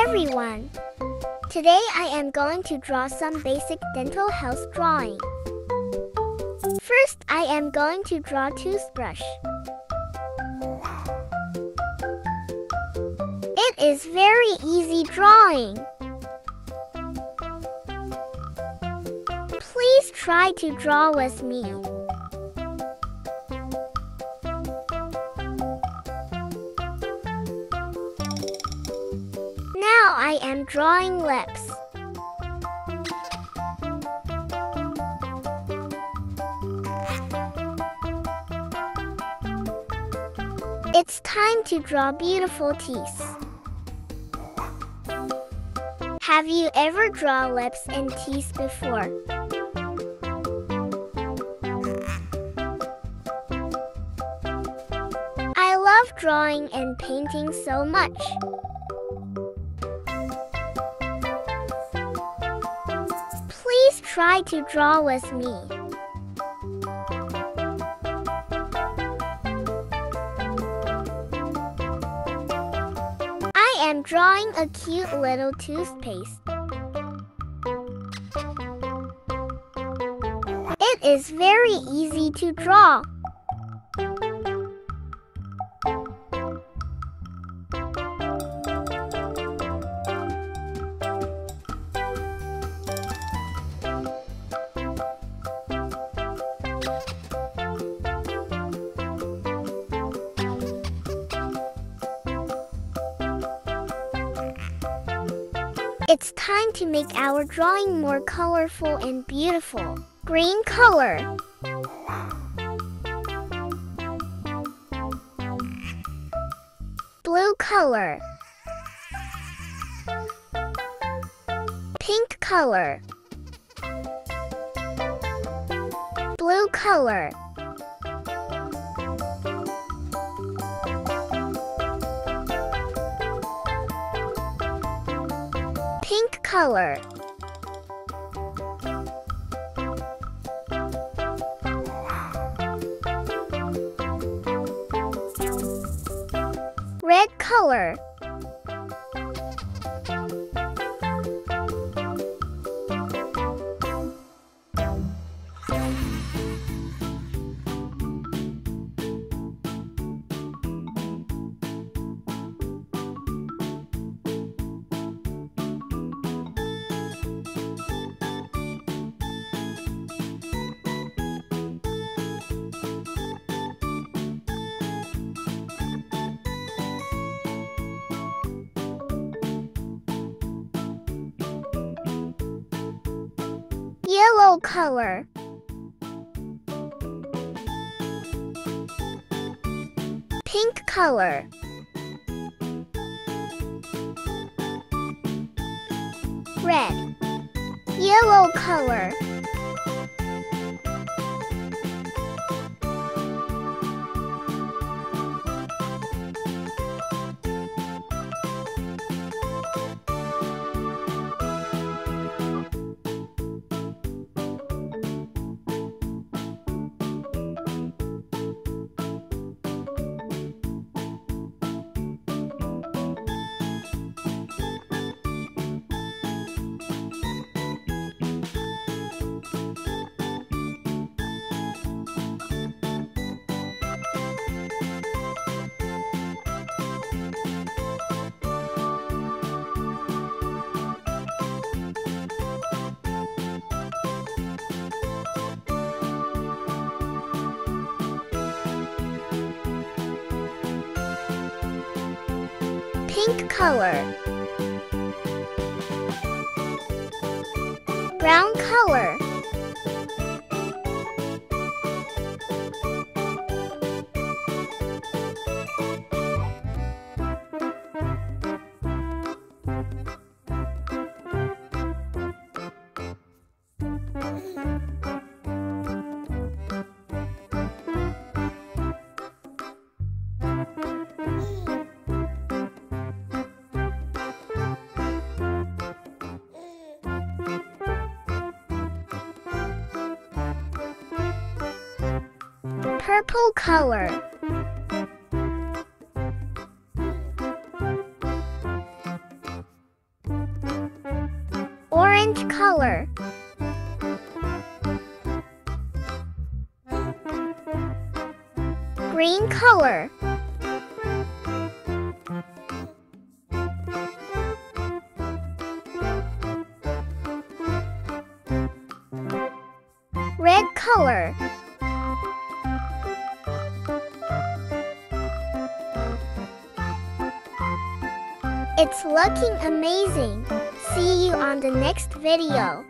everyone! Today I am going to draw some basic dental health drawing. First, I am going to draw toothbrush. It is very easy drawing. Please try to draw with me. Now I am drawing lips. It's time to draw beautiful teeth. Have you ever drawn lips and teeth before? I love drawing and painting so much. Please try to draw with me. I am drawing a cute little toothpaste. It is very easy to draw. It's time to make our drawing more colorful and beautiful. Green color. Blue color. Pink color. Blue color. Pink color. Red color. Yellow color. Pink color. Red. Yellow color. Pink color. Brown color. Purple color. Orange color. Green color. Red color. It's looking amazing. See you on the next video.